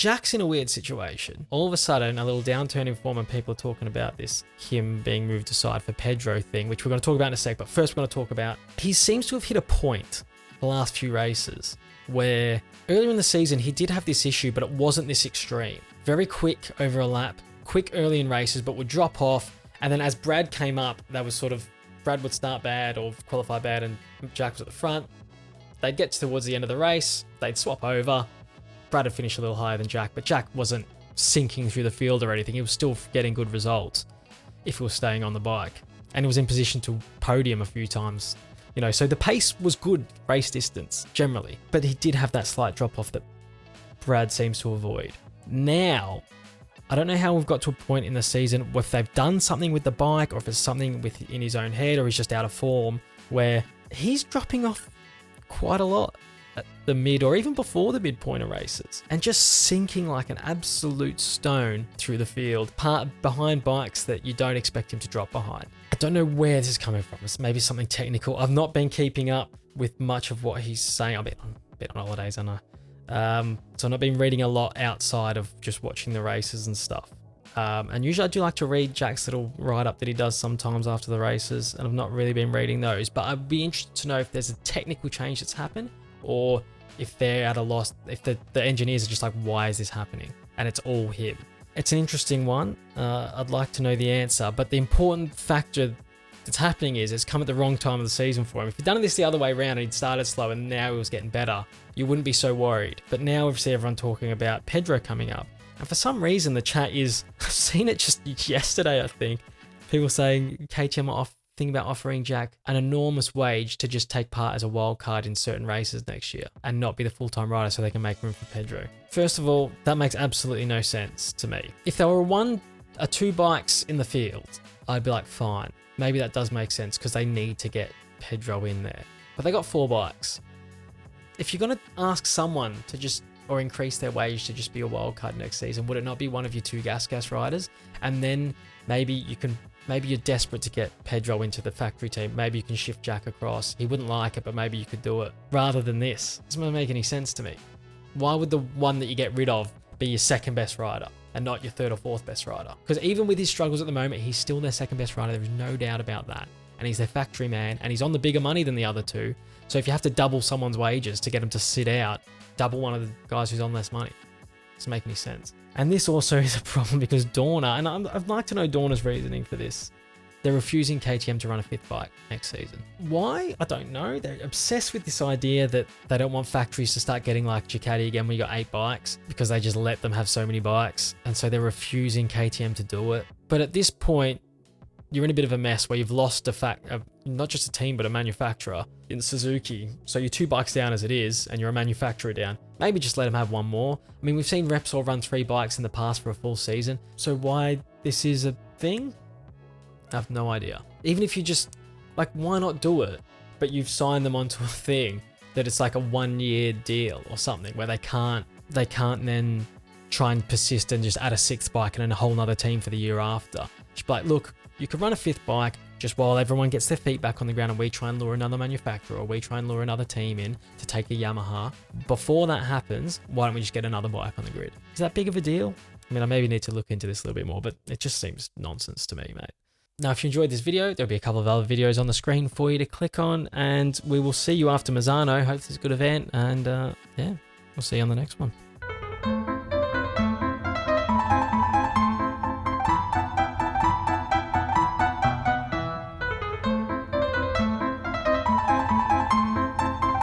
Jack's in a weird situation. All of a sudden, a little downturn in form, and people are talking about this, him being moved aside for Pedro thing, which we're going to talk about in a sec. But first, we're going to talk about, he seems to have hit a point the last few races where earlier in the season, he did have this issue, but it wasn't this extreme. Very quick over a lap, quick early in races, but would drop off. And then as Brad came up, that was sort of, Brad would start bad or qualify bad, and Jack was at the front. They'd get towards the end of the race, they'd swap over. Brad had finished a little higher than Jack, but Jack wasn't sinking through the field or anything. He was still getting good results if he was staying on the bike. And he was in position to podium a few times. You know, so the pace was good race distance, generally. But he did have that slight drop-off that Brad seems to avoid. Now, I don't know how we've got to a point in the season where if they've done something with the bike, or if it's something in his own head, or he's just out of form, where he's dropping off quite a lot at the mid or even before the midpoint of races, and just sinking like an absolute stone through the field, behind bikes that you don't expect him to drop behind. I don't know where this is coming from. It's maybe something technical. I've not been keeping up with much of what he's saying. I've been on holidays, I know. So I've not been reading a lot outside of just watching the races and stuff. And usually I do like to read Jack's little write-up that he does sometimes after the races, and I've not really been reading those. But I'd be interested to know if there's a technical change that's happened, or if they're at a loss, if the engineers are just like, why is this happening? And it's all him. It's an interesting one. I'd like to know the answer, but the important factor that's happening is it's come at the wrong time of the season for him. If he'd done this the other way around and he'd started slow and now he was getting better, you wouldn't be so worried. But now we've seen everyone talking about Pedro coming up. And for some reason, the chat is, I've seen it just yesterday, I think, people saying KTM are thinking about offering Jack an enormous wage to just take part as a wild card in certain races next year and not be the full-time rider so they can make room for Pedro. First of all, that makes absolutely no sense to me. If there were two bikes in the field, I'd be like, fine. Maybe that does make sense because they need to get Pedro in there. But they got 4 bikes. If you're going to ask someone to just, or increase their wage to just be a wild card next season, would it not be one of your 2 gas riders? And then maybe you're desperate to get Pedro into the factory team. Maybe you can shift Jack across. He wouldn't like it, but maybe you could do it. Rather than this. It doesn't make any sense to me. Why would the one that you get rid of be your second best rider and not your 3rd or 4th best rider? Because even with his struggles at the moment, he's still their second best rider. There is no doubt about that. And he's their factory man, and he's on the bigger money than the other 2. So if you have to double someone's wages to get him to sit out, double one of the guys who's on less money. It doesn't make any sense. And this also is a problem because Dorna, and I'd like to know Dorna's reasoning for this. They're refusing KTM to run a 5th bike next season. Why? I don't know. They're obsessed with this idea that they don't want factories to start getting like Ducati again when you got 8 bikes because they just let them have so many bikes. And so they're refusing KTM to do it. But at this point, you're in a bit of a mess where you've lost not just a team, but a manufacturer in Suzuki. So you're 2 bikes down as it is, and you're a manufacturer down. Maybe just let them have 1 more. I mean, we've seen Repsol run 3 bikes in the past for a full season. So why this is a thing? I have no idea. Even if you just, like, why not do it? But you've signed them onto a thing that it's like a 1-year deal or something where they can't then try and persist and just add a 6th bike and then a whole nother team for the year after. Just be like, look, you can run a 5th bike just while everyone gets their feet back on the ground and we try and lure another manufacturer or we try and lure another team in to take a Yamaha. Before that happens, why don't we just get another bike on the grid? Is that big of a deal? I mean, I maybe need to look into this a little bit more, but it just seems nonsense to me, mate. Now, if you enjoyed this video, there'll be a couple of other videos on the screen for you to click on, and we will see you after Misano. Hope it's a good event, and yeah, we'll see you on the next one.